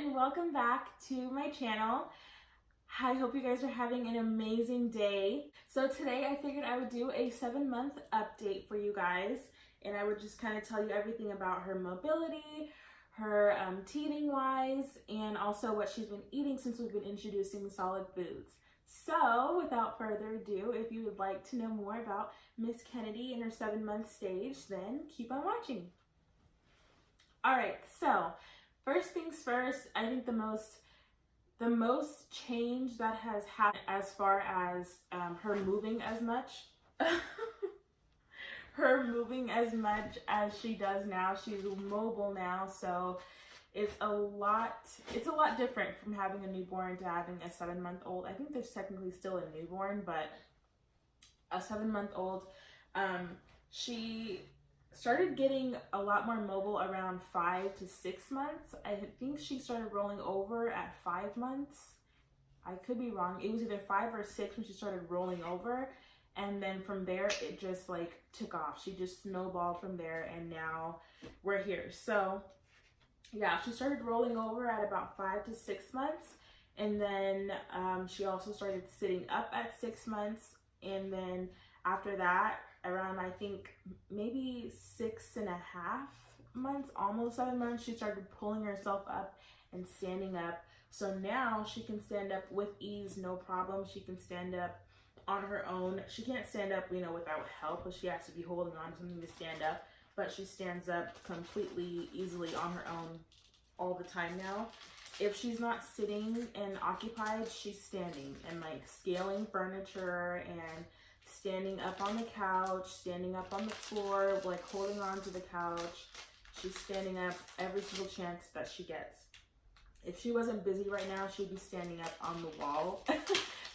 and welcome back to my channel. I hope you guys are having an amazing day. So today I figured I would do a 7-month update for you guys, and I would just kind of tell you everything about her mobility, her teething wise, and also what she's been eating since we've been introducing solid foods. So without further ado, if you would like to know more about Miss Kennedy in her 7-month stage, then keep on watching. All right, so first things first, I think the most change that has happened as far as her moving as much, her moving as much as she does now. She's mobile now, so it's a lot different from having a newborn to having a 7-month-old. I think there's technically still a newborn, but a 7-month-old. She started getting a lot more mobile around 5 to 6 months. I think she started rolling over at 5 months. I could be wrong. It was either 5 or 6 when she started rolling over. And then from there, it just like took off. She just snowballed from there, and now we're here. So yeah, she started rolling over at about 5 to 6 months. And then she also started sitting up at 6 months. And then after that, around I think maybe 6.5 months, almost 7 months, she started pulling herself up and standing up. So now she can stand up with ease, no problem. She can stand up on her own. She can't stand up, without help, but she has to be holding on to something to stand up. But she stands up completely easily on her own all the time now. If she's not sitting and occupied, she's standing and like scaling furniture and standing up on the couch, standing up on the floor, like holding on to the couch. She's standing up every single chance that she gets. If she wasn't busy right now, she'd be standing up on the wall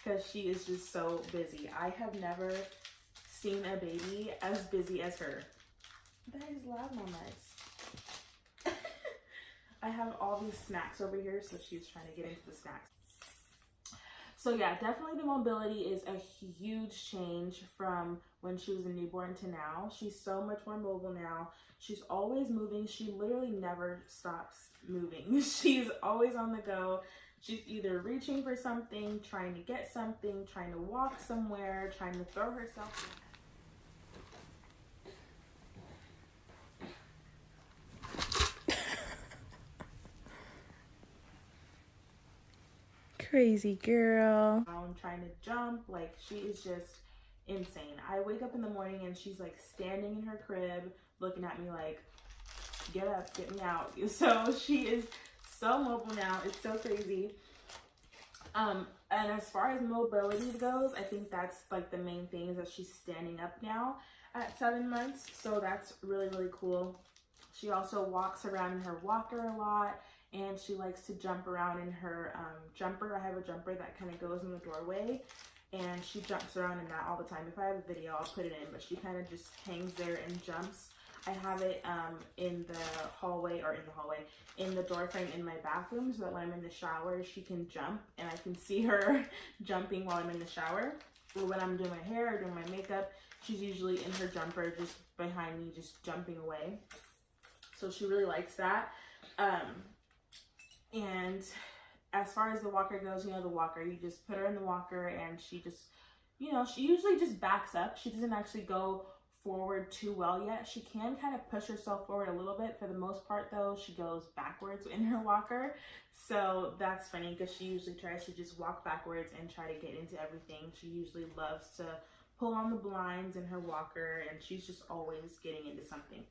because she is just so busy. I have never seen a baby as busy as her. That is loud, mamas. I have all these snacks over here, so she's trying to get into the snacks. So yeah, definitely the mobility is a huge change from when she was a newborn to now. She's so much more mobile now. She's always moving. She literally never stops moving. She's always on the go. She's either reaching for something, trying to get something, trying to walk somewhere, trying to throw herself in. Crazy girl. I'm trying to jump, like she is just insane. I wake up in the morning and she's like standing in her crib looking at me like, get up, get me out. So she is so mobile now. It's so crazy. And as far as mobility goes, I think that's like the main thing is that she's standing up now at 7 months. So that's really, really cool. She also walks around in her walker a lot. And she likes to jump around in her jumper. I have a jumper that kind of goes in the doorway, and she jumps around in that all the time. If I have a video, I'll put it in, but she kind of just hangs there and jumps. I have it in the hallway, in the door frame in my bathroom, so that when I'm in the shower, she can jump, and I can see her jumping while I'm in the shower. Or when I'm doing my hair or doing my makeup, she's usually in her jumper just behind me, just jumping away. So she really likes that. And as far as the walker goes, the walker, you just put her in the walker and she just, she usually just backs up. She doesn't actually go forward too well yet. She can kind of push herself forward a little bit. For the most part though, she goes backwards in her walker. So that's funny because she usually tries to just walk backwards and try to get into everything. She usually loves to pull on the blinds in her walker, and she's just always getting into something.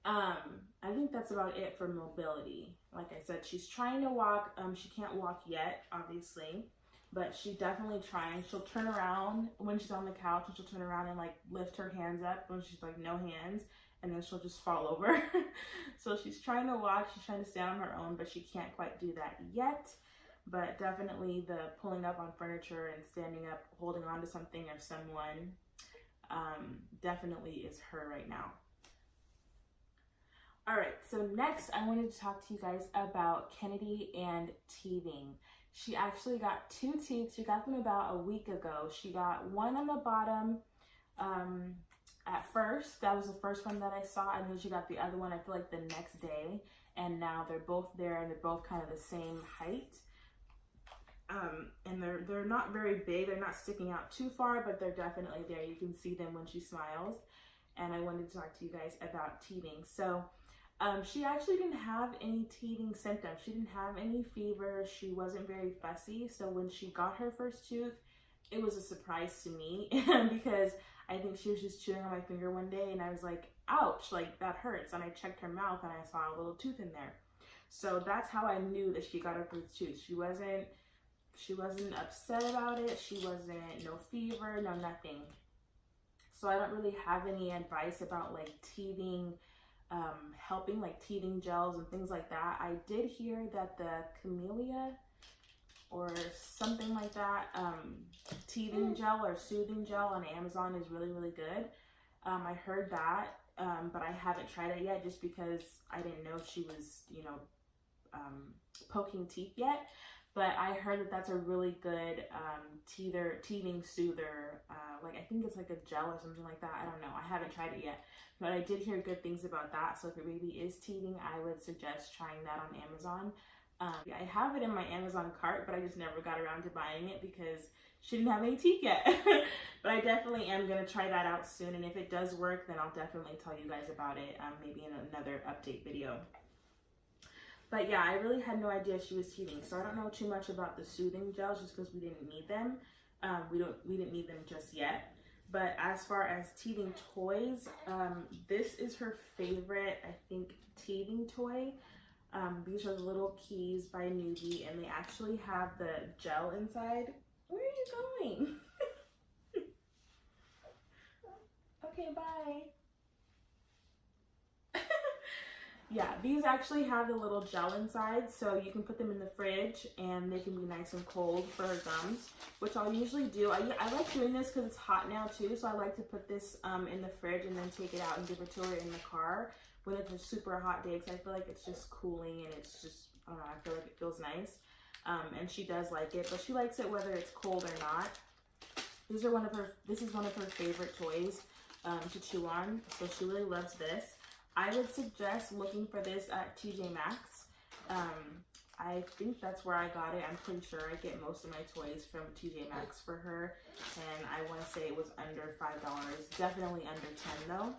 I think that's about it for mobility. Like I said, she's trying to walk. She can't walk yet, obviously, but she's definitely trying. She'll turn around when she's on the couch, and she'll turn around and like lift her hands up when she's like no hands, and then she'll just fall over. So she's trying to walk. She's trying to stand on her own, but she can't quite do that yet. But definitely the pulling up on furniture and standing up, holding on to something or someone, definitely is her right now. All right, so next I wanted to talk to you guys about Kennedy and teething. She actually got 2 teeth. She got them about a week ago. She got one on the bottom at first. That was the first one that I saw, and then she got the other one, I feel like the next day. and now they're both there and they're both kind of the same height. And they're not very big, they're not sticking out too far, but they're definitely there. You can see them when she smiles. And I wanted to talk to you guys about teething. So she actually didn't have any teething symptoms. She didn't have any fever. She wasn't very fussy. So when she got her first tooth, it was a surprise to me because I think she was just chewing on my finger one day and I was like, ouch, like that hurts. And I checked her mouth and I saw a little tooth in there. So that's how I knew that she got her first tooth. She wasn't upset about it. She wasn't, no fever, no nothing. So I don't really have any advice about like teething, helping, like teething gels and things like that. I did hear that the Camellia or something like that, teething gel or soothing gel on Amazon is really, really good. I heard that, but I haven't tried it yet just because I didn't know she was, you know, poking teeth yet. But I heard that that's a really good teething soother. Like I think it's like a gel or something like that. I don't know. I haven't tried it yet. But I did hear good things about that. So if your baby is teething, I would suggest trying that on Amazon. I have it in my Amazon cart, but I just never got around to buying it because she didn't have any teeth yet. But I definitely am going to try that out soon. And if it does work, then I'll definitely tell you guys about it, maybe in another update video. But yeah, I really had no idea she was teething. So I don't know too much about the soothing gels just because we didn't need them. We didn't need them just yet. But as far as teething toys, this is her favorite, I think, teething toy. These are the little keys by Nuuby, and they actually have the gel inside. Where are you going? Okay, bye. Yeah, these actually have the little gel inside, so you can put them in the fridge and they can be nice and cold for her gums, which I'll usually do. I like doing this because it's hot now too, so I like to put this in the fridge and then take it out and give it to her in the car when it's a super hot day, because I feel like it's just cooling and it's just, I don't know, I feel like it feels nice. And she does like it, but she likes it whether it's cold or not. This is one of her favorite toys to chew on, so she really loves this. I would suggest looking for this at TJ Maxx. I think that's where I got it. I'm pretty sure I get most of my toys from TJ Maxx for her. And I want to say it was under $5. Definitely under 10 though.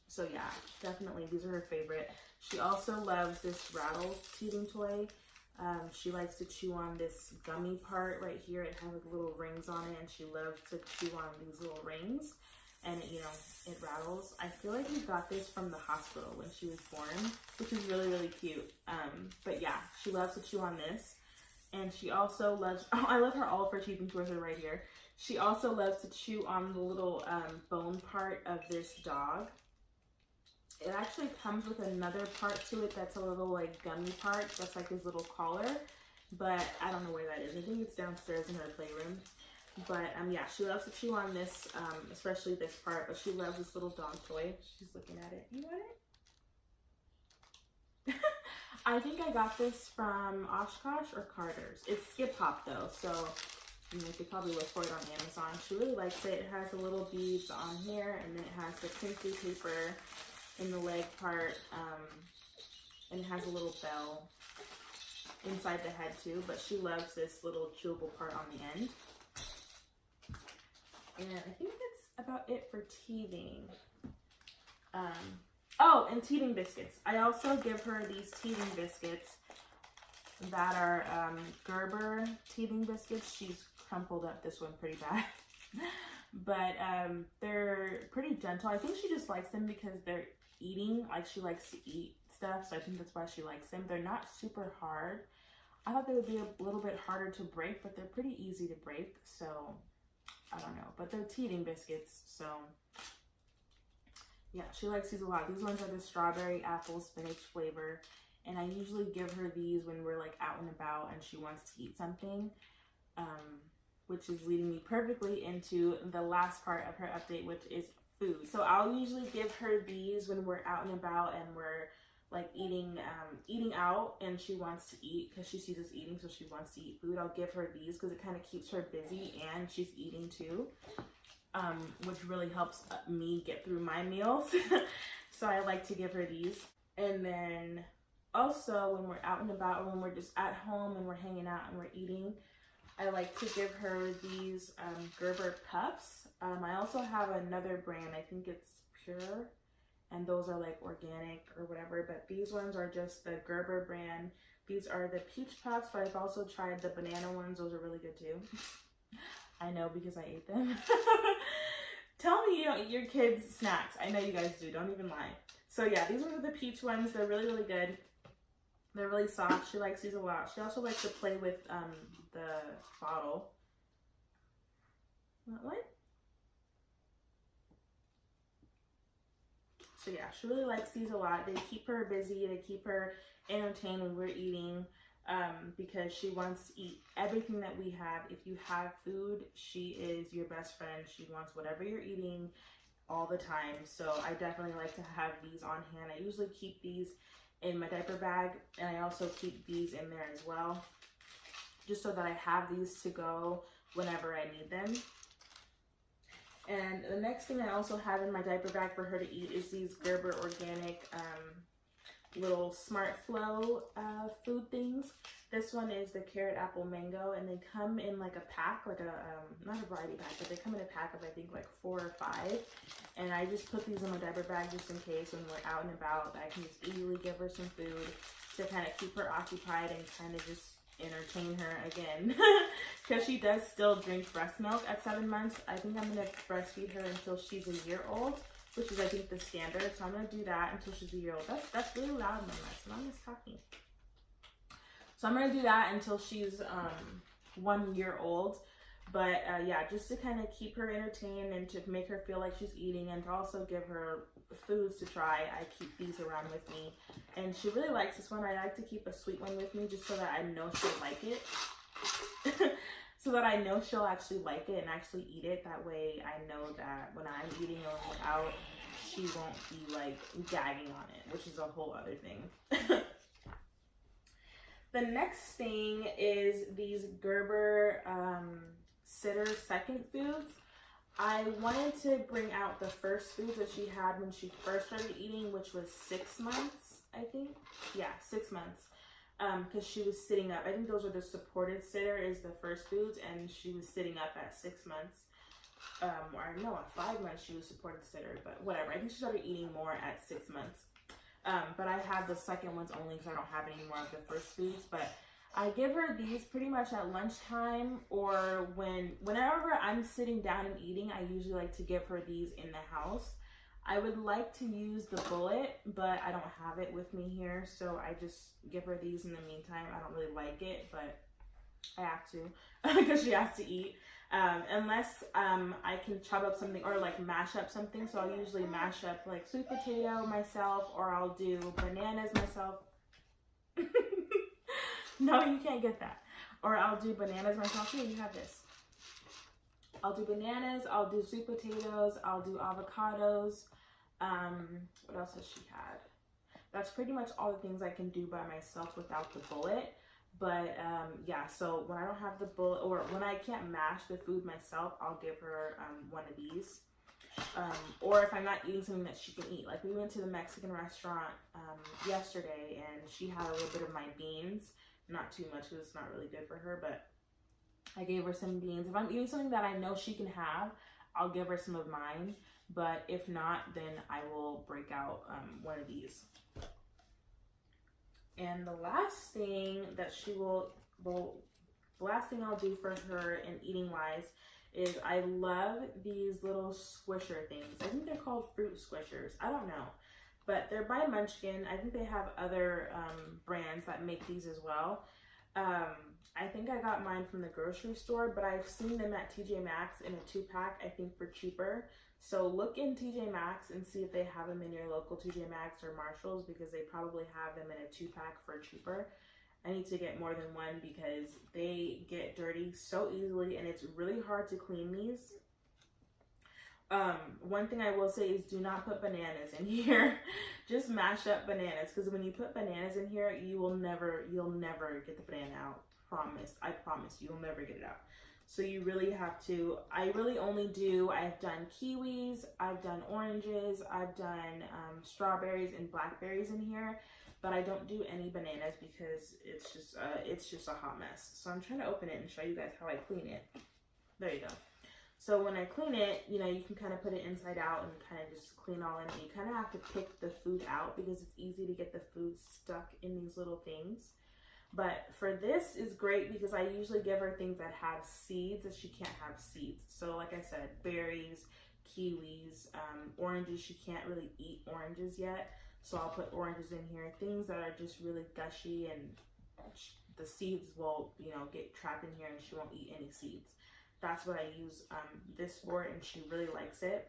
So yeah, definitely these are her favorite. She also loves this rattle teething toy. She likes to chew on this gummy part right here. It has like little rings on it and she loves to chew on these little rings. And you know, it rattles. I feel like we got this from the hospital when she was born, which is really, really cute. But yeah, she loves to chew on this. And she also loves, oh, I love her, all of her teething toys are right here. She also loves to chew on the little bone part of this dog. It actually comes with another part to it that's a little like gummy part. That's like his little collar. But I don't know where that is. I think it's downstairs in her playroom. But yeah, she loves to chew on this, especially this part, but she loves this little dog toy. She's looking at it. You want it? I think I got this from Oshkosh or Carter's. It's Skip Hop though, so you know, you could probably look for it on Amazon. She really likes it. It has the little beads on here, and then it has the crinkly paper in the leg part, and it has a little bell inside the head too, but she loves this little chewable part on the end. And I think that's about it for teething. Oh, and teething biscuits. I also give her these teething biscuits that are Gerber teething biscuits. She's crumpled up this one pretty bad. But they're pretty gentle. I think she just likes them because they're eating. Like, she likes to eat stuff, so I think that's why she likes them. They're not super hard. I thought they would be a little bit harder to break, but they're pretty easy to break, so I don't know, but they're teething biscuits, so yeah, she likes these a lot. These ones are the strawberry apple spinach flavor, and I usually give her these when we're like out and about and she wants to eat something, which is leading me perfectly into the last part of her update, which is food. So I'll usually give her these when we're out and about and we're like eating out and she wants to eat because she sees us eating, so she wants to eat food. I'll give her these because it kind of keeps her busy and she's eating too, which really helps me get through my meals. So I like to give her these. And then Also, when we're out and about, or when we're just at home and we're hanging out and we're eating, I like to give her these Gerber Puffs. I also have another brand, I think it's Pure, and those are like organic or whatever, but these ones are just the Gerber brand. These are the peach puffs, but I've also tried the banana ones. Those are really good too. I know because I ate them. Tell me you don't eat your kids' snacks. I know you guys do. Don't even lie. So yeah, these are the peach ones. They're really, really good. They're really soft. She likes these a lot. She also likes to play with the bottle. What? So yeah, she really likes these a lot. They keep her busy. They keep her entertained when we're eating, because she wants to eat everything that we have. If you have food, she is your best friend. She wants whatever you're eating all the time. So I definitely like to have these on hand. I usually keep these in my diaper bag, and I also keep these in there as well, just so that I have these to go whenever I need them. And the next thing I also have in my diaper bag for her to eat is these Gerber organic little Smart Flow food things. This one is the carrot, apple, mango, and they come in like a pack, like a not a variety pack, but they come in a pack of I think like 4 or 5. And I just put these in my diaper bag just in case when we're out and about, I can just easily give her some food to kind of keep her occupied and kind of just entertain her again. Because she does still drink breast milk at 7 months. I think I'm going to breastfeed her until she's a year old, which is I think the standard. So I'm going to do that until she's a year old. That's really loud, Mama. So I'm just talking. So I'm going to do that until she's 1 year old. But yeah, just to kind of keep her entertained and to make her feel like she's eating, and to also give her foods to try, I keep these around with me. And she really likes this one. I like to keep a sweet one with me just so that I know she'll like it. So that I know she'll actually like it and actually eat it. That way I know that when I'm eating or when we're out, she won't be like gagging on it, which is a whole other thing. The next thing is these Gerber Sitter second foods. I wanted to bring out the first foods that she had when she first started eating, which was 6 months, I think. Yeah, 6 months. Because she was sitting up. I think those are the supported sitter is the first foods, and she was sitting up at 6 months. Or no, at 5 months she was supported sitter, but whatever. I think she started eating more at 6 months. But I have the second ones only because I don't have any more of the first foods. But I give her these pretty much at lunchtime, or whenever I'm sitting down and eating. I usually like to give her these in the house. I would like to use the bullet, but I don't have it with me here, so I just give her these in the meantime. I don't really like it, but I have to because she has to eat. Unless I can chop up something or like mash up something, so I'll usually mash up like sweet potato myself, or I'll do bananas myself. No, you can't get that. Or I'll do bananas myself. Here, you have this. I'll do bananas, I'll do sweet potatoes, I'll do avocados. What else has she had? That's pretty much all the things I can do by myself without the bullet. But yeah, so when I don't have the bullet, or when I can't mash the food myself, I'll give her one of these. Or if I'm not eating something that she can eat. Like we went to the Mexican restaurant yesterday, and she had a little bit of my beans. Not too much because it's not really good for her, but I gave her some beans. If I'm eating something that I know she can have, I'll give her some of mine. But if not, then I will break out one of these. And the last thing that the last thing I'll do for her in eating wise is I love these little squisher things. I think they're called fruit squishers. I don't know. But they're by Munchkin. I think they have other brands that make these as well. I think I got mine from the grocery store, but I've seen them at TJ Maxx in a 2-pack, I think for cheaper. So look in TJ Maxx and see if they have them in your local TJ Maxx or Marshalls, because they probably have them in a 2-pack for cheaper. I need to get more than one because they get dirty so easily, and it's really hard to clean these. One thing I will say is do not put bananas in here. Just mash up bananas, because when you put bananas in here, you'll never get the banana out. I promise you'll never get it out. So you really have to, I've done kiwis, I've done oranges, I've done strawberries and blackberries in here, but I don't do any bananas because it's just a hot mess. So I'm trying to open it and show you guys how I clean it. There you go. So when I clean it, you know, you can kind of put it inside out and kind of just clean all in. You kind of have to pick the food out because it's easy to get the food stuck in these little things. But for this is great because I usually give her things that have seeds that she can't have seeds. So like I said, berries, kiwis, oranges. She can't really eat oranges yet. So I'll put oranges in here. Things that are just really gushy and the seeds will, you know, get trapped in here and she won't eat any seeds. That's what I use this for, and she really likes it.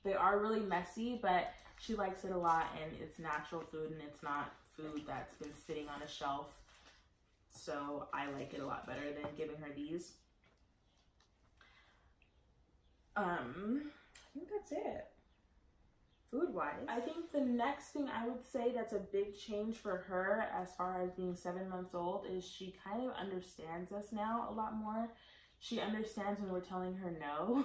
They are really messy, but she likes it a lot, and it's natural food, and it's not food that's been sitting on a shelf. So I like it a lot better than giving her these. I think that's it. Food-wise. I think the next thing I would say that's a big change for her as far as being 7 months old is she kind of understands us now a lot more. She understands when we're telling her no.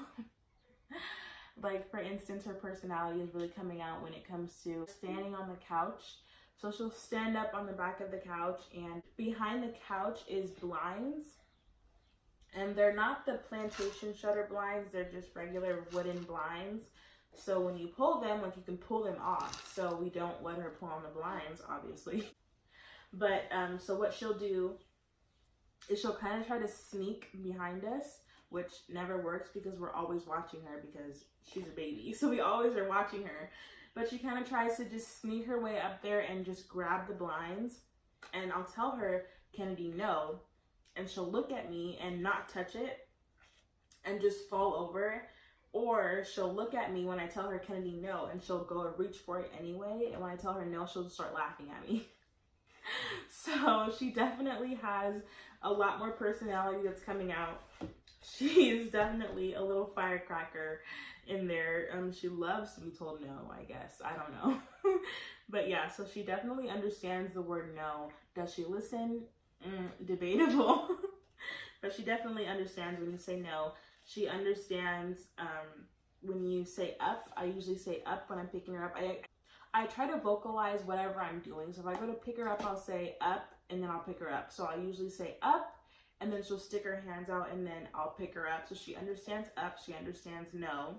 Like, for instance, her personality is really coming out when it comes to standing on the couch. So she'll stand up on the back of the couch, and behind the couch is blinds. And they're not the plantation shutter blinds, they're just regular wooden blinds. So when you pull them, like, you can pull them off. So we don't let her pull on the blinds, obviously. But so what she'll do is she'll kind of try to sneak behind us, which never works because we're always watching her because she's a baby. So we always are watching her. But she kind of tries to just sneak her way up there and just grab the blinds. And I'll tell her, Kennedy, no. And she'll look at me and not touch it and just fall over. Or she'll look at me when I tell her, Kennedy, no, and she'll go and reach for it anyway. And when I tell her no, she'll just start laughing at me. So she definitely has a lot more personality that's coming out. She's definitely a little firecracker in there. She loves to be told no, I guess. I don't know. But yeah, so she definitely understands the word no. Does she listen? Debatable. But she definitely understands when you say no. She understands when you say up. I usually say up when I'm picking her up. I try to vocalize whatever I'm doing. So if I go to pick her up, I'll say up and then I'll pick her up. So I'll usually say up and then she'll stick her hands out and then I'll pick her up. So she understands up, she understands no.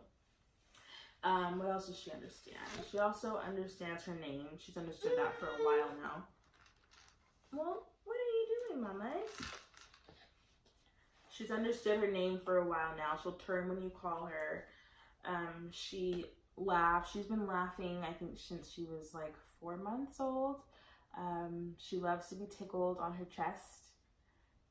What else does she understand? She also understands her name. She's understood that for a while now. Well, what are you doing, Mama? She's understood her name for a while now. She'll turn when you call her. She laughs. She's been laughing, I think, since she was like 4 months old. She loves to be tickled on her chest.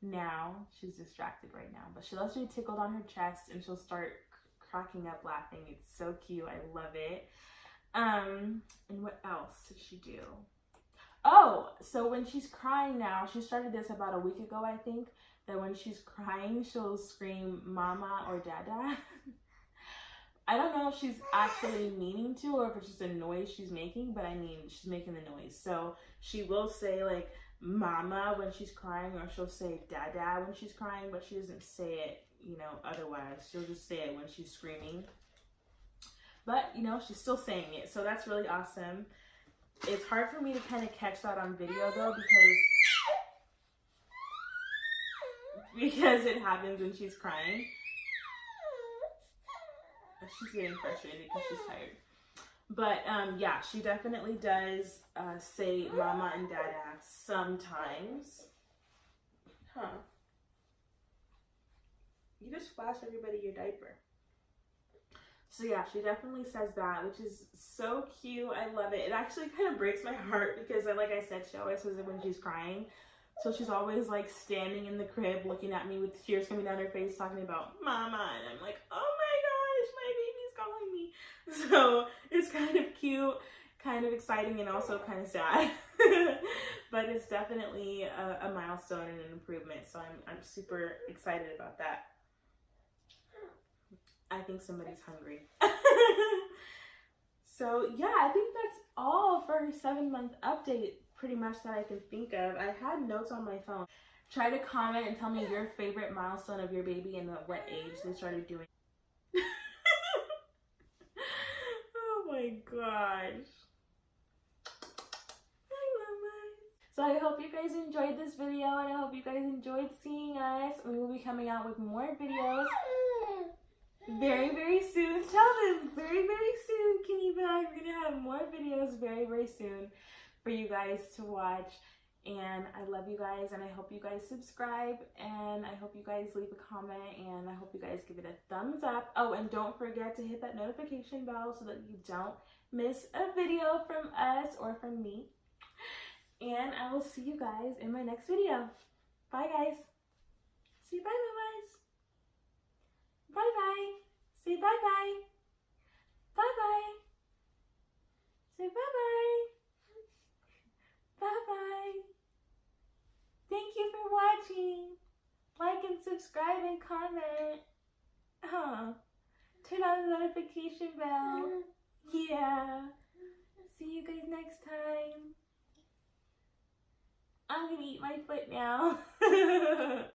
Now, she's distracted right now, but she loves to be tickled on her chest and she'll start cracking up laughing. It's so cute. I love it. And what else does she do? Oh, so when she's crying now, she started this about a week ago, I think, that when she's crying, she'll scream mama or dada. I don't know if she's actually meaning to or if it's just a noise she's making, but I mean, she's making the noise. So she will say like mama when she's crying, or she'll say dada when she's crying, but she doesn't say it, you know, otherwise. She'll just say it when she's screaming. But, you know, she's still saying it, so that's really awesome. It's hard for me to kind of catch that on video though, because it happens when she's crying. She's getting frustrated because she's tired. But yeah, she definitely does say mama and dada sometimes. Huh. You just flash everybody your diaper. So yeah, she definitely says that, which is so cute. I love it. It actually kind of breaks my heart because, like I said, she always says it when she's crying. So she's always like standing in the crib looking at me with tears coming down her face talking about mama, and I'm like, oh my gosh, my baby's calling me. So it's kind of cute, kind of exciting, and also kind of sad. But it's definitely a milestone and an improvement. So I'm super excited about that. I think somebody's hungry. So yeah, I think that's all for her 7-month update, pretty much, that I can think of. I had notes on my phone. Try to comment and tell me your favorite milestone of your baby and at what age they started doing. Oh my gosh. I So I hope you guys enjoyed this video, and I hope you guys enjoyed seeing us. We will be coming out with more videos very, very soon. Tell them, very, very soon, Kenny Bag. We're going to have more videos very, very soon for you guys to watch. And I love you guys, and I hope you guys subscribe, and I hope you guys leave a comment, and I hope you guys give it a thumbs up. Oh, and don't forget to hit that notification bell so that you don't miss a video from us or from me. And I will see you guys in my next video. Bye, guys. Say bye, mamas. Bye-bye. Say bye-bye. Bye-bye. Say bye-bye. Bye-bye. Thank you for watching. Like and subscribe and comment. Turn on the notification bell. Yeah. See you guys next time. I'm gonna eat my foot now.